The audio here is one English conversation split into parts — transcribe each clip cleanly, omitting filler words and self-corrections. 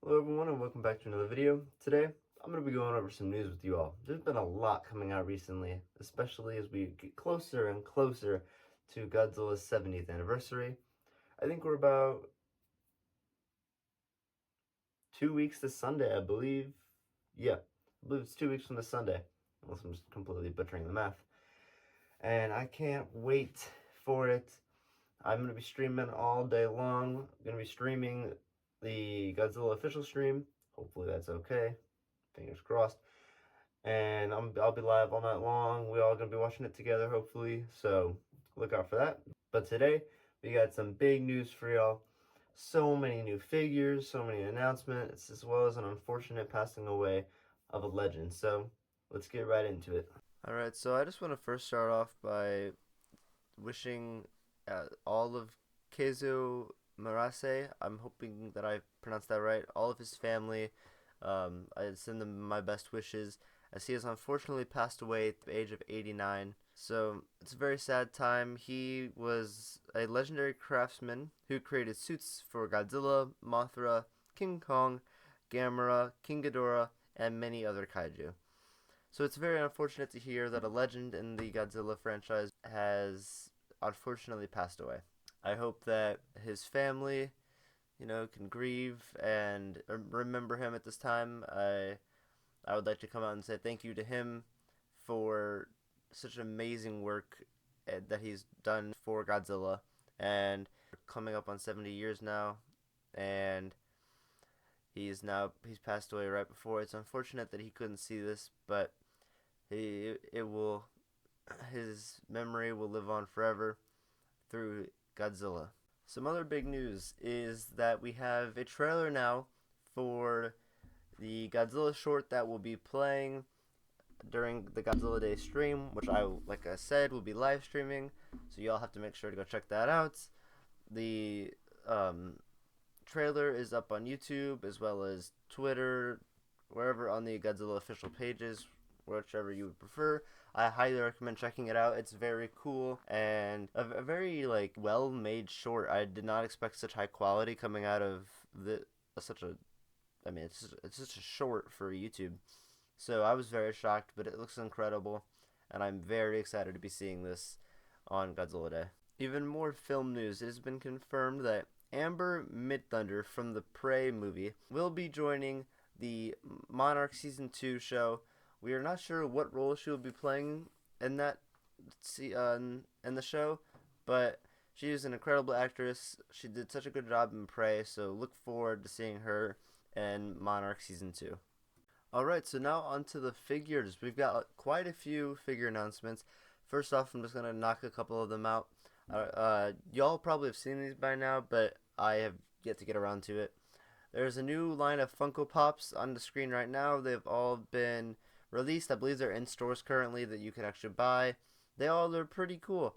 Hello everyone and welcome back to another video. Today, I'm going to be going over some news with you all. There's been a lot coming out recently, especially as we get closer and closer to Godzilla's 70th anniversary. I think we're about 2 weeks this Sunday, I believe. Yeah, I believe it's 2 weeks from this Sunday, unless I'm just completely butchering the math. And I can't wait for it. I'm going to be streaming all day long. I'm going to be streaming the Godzilla official stream. Hopefully that's okay. Fingers crossed. And I'll be live all night long. We're all gonna be watching it together, hopefully. So look out for that. But today we got some big news for y'all. So many new figures, so many announcements, as well as an unfortunate passing away of a legend. So let's get right into it. All right. So I just want to first start off by wishing all of Queso Maras. I'm hoping that I pronounced that right. All of his family. I send them my best wishes, as he has unfortunately passed away at the age of 89. So it's a very sad time. He was a legendary craftsman who created suits for Godzilla, Mothra, King Kong, Gamera, King Ghidorah, and many other kaiju. So it's very unfortunate to hear that a legend in the Godzilla franchise has unfortunately passed away. I hope that his family, can grieve and remember him at this time. I would like to come out and say thank you to him for such amazing work that he's done for Godzilla, and coming up on 70 years now, and he's passed away right before. It's unfortunate that he couldn't see this, but it will his memory will live on forever through Godzilla. Some other big news is that we have a trailer now for the Godzilla short that will be playing during the Godzilla Day stream, which like I said, will be live streaming. So y'all have to make sure to go check that out. The trailer is up on YouTube as well as Twitter, wherever on the Godzilla official pages, whichever you would prefer. I highly recommend checking it out. It's very cool and a very well made short. I did not expect such high quality coming out of such a. I mean, it's just a short for YouTube. So I was very shocked, but it looks incredible, and I'm very excited to be seeing this on Godzilla Day. Even more film news. It has been confirmed that Amber Midthunder from the Prey movie will be joining the Monarch Season 2 show. We are not sure what role she will be playing in that in the show, but she is an incredible actress. She did such a good job in Prey, so look forward to seeing her in Monarch Season 2. Alright, so now onto the figures. We've got quite a few figure announcements. First off, I'm just going to knock a couple of them out. Y'all probably have seen these by now, but I have yet to get around to it. There's a new line of Funko Pops on the screen right now. They've all been released. I believe they're in stores currently that you can actually buy. They're pretty cool.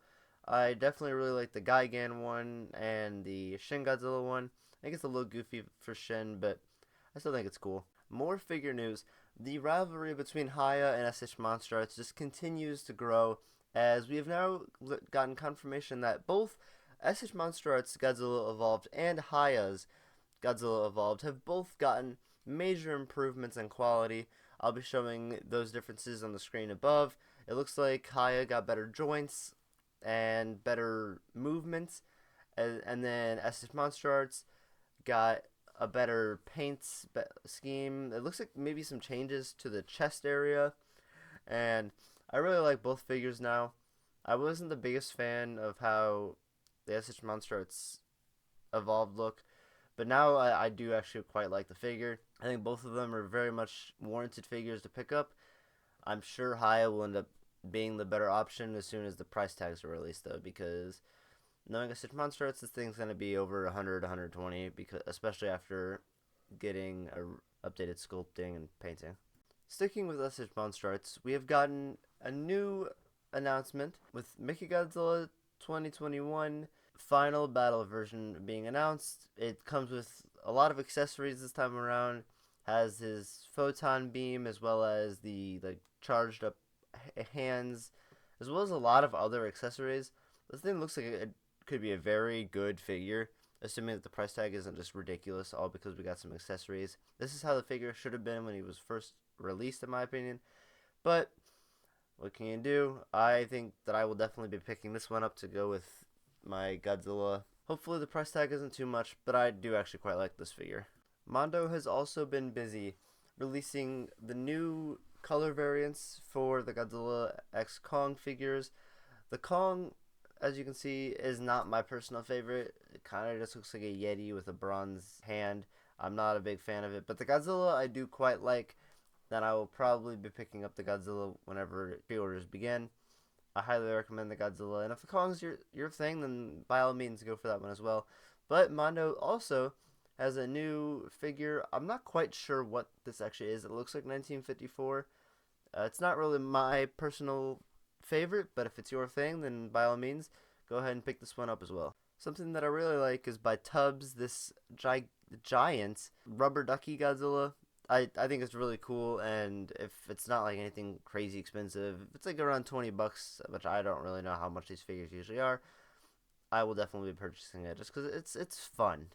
I definitely really like the Gigan one and the Shin Godzilla one. I think it's a little goofy for Shin, but I still think it's cool. More figure news. The rivalry between Haya and SH Monsterarts just continues to grow, as we have now gotten confirmation that both SH Monsterarts Godzilla Evolved and Haya's Godzilla Evolved have both gotten major improvements in quality. I'll be showing those differences on the screen above. It looks like Haya got better joints and better movements, and then SH Monsterarts got a better paint scheme. It looks like maybe some changes to the chest area, and I really like both figures now. I wasn't the biggest fan of how the SH Monsterarts Evolved look, but now I do actually quite like the figure. I think both of them are very much warranted figures to pick up. I'm sure Haya will end up being the better option as soon as the price tags are released, though, because knowing SH Monsterarts, this thing's going to be over 100, 120, because especially after getting a updated sculpting and painting. Sticking with SH Monsterarts, we have gotten a new announcement with Mechagodzilla 2021 final battle version being announced. It comes with a lot of accessories this time around. Has his photon beam as well as the charged up hands, as well as a lot of other accessories. This thing looks like it could be a very good figure. assuming that the price tag isn't just ridiculous all because we got some accessories. This is how the figure should have been when he was first released, in my opinion. But what can you do? I think that I will definitely be picking this one up to go with my Godzilla. Hopefully the price tag isn't too much, but I do actually quite like this figure. Mondo has also been busy releasing the new color variants for the Godzilla X Kong figures. The Kong, as you can see, is not my personal favorite. It kind of just looks like a Yeti with a bronze hand. I'm not a big fan of it, but the Godzilla I do quite like. Then I will probably be picking up the Godzilla whenever pre-orders begin. I highly recommend the Godzilla, and if the Kong's your thing, then by all means go for that one as well. But Mondo also has a new figure. I'm not quite sure what this actually is. It looks like 1954. It's not really my personal favorite, but if it's your thing, then by all means, go ahead and pick this one up as well. Something that I really like is by Tubbs, this giant rubber ducky Godzilla. I think it's really cool, and if it's not like anything crazy expensive, if it's like around 20 bucks, which I don't really know how much these figures usually are, I will definitely be purchasing it just because it's fun.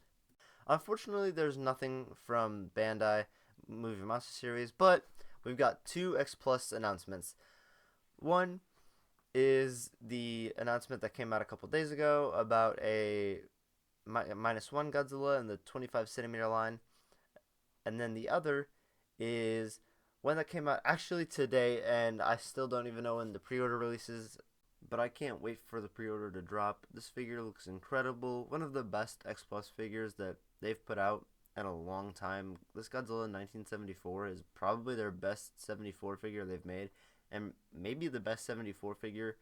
Unfortunately, there's nothing from Bandai Movie Monster Series, but we've got two Xplus announcements. One is the announcement that came out a couple days ago about a -1 Godzilla in the 25 centimeter line. And then the other is one that came out actually today, and I still don't even know when the pre-order releases, but I can't wait for the pre-order to drop. This figure looks incredible. One of the best Xplus figures that they've put out in a long time. This Godzilla 1974 is probably their best 74 figure they've made, and maybe the best 74 figure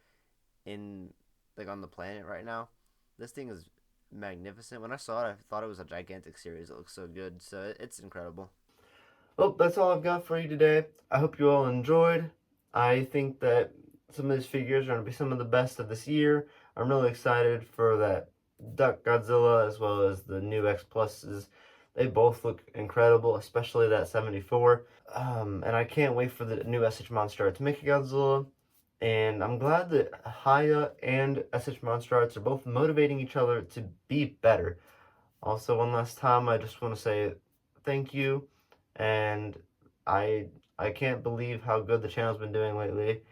in like on the planet right now. This thing is magnificent. When I saw it, I thought it was a gigantic series. It looks so good, so it's incredible. Well, that's all I've got for you today. I hope you all enjoyed. I think that some of these figures are going to be some of the best of this year. I'm really excited for that Duck Godzilla as well as the new X Pluses. They both look incredible, especially that 74. And I can't wait for the new SH Monsterarts Mechagodzilla. And I'm glad that Haya and SH Monsterarts are both motivating each other to be better. Also, one last time, I just want to say thank you, and I can't believe how good the channel's been doing lately.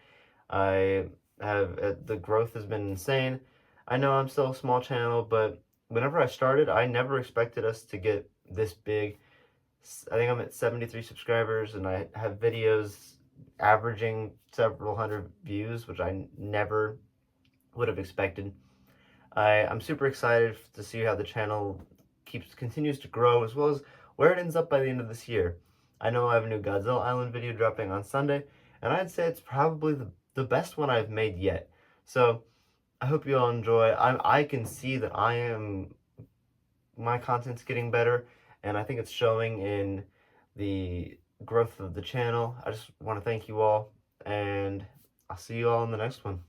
I have the growth has been insane. I know I'm still a small channel, but whenever I started, I never expected us to get this big. I think I'm at 73 subscribers, and I have videos averaging several hundred views, which I never would have expected. I'm super excited to see how the channel continues to grow, as well as where it ends up by the end of this year. I know I have a new Godzilla Island video dropping on Sunday, and I'd say it's probably the best one I've made yet. So I hope you all enjoy. I can see that my content's getting better, and I think it's showing in the growth of the channel. I just want to thank you all, and I'll see you all in the next one.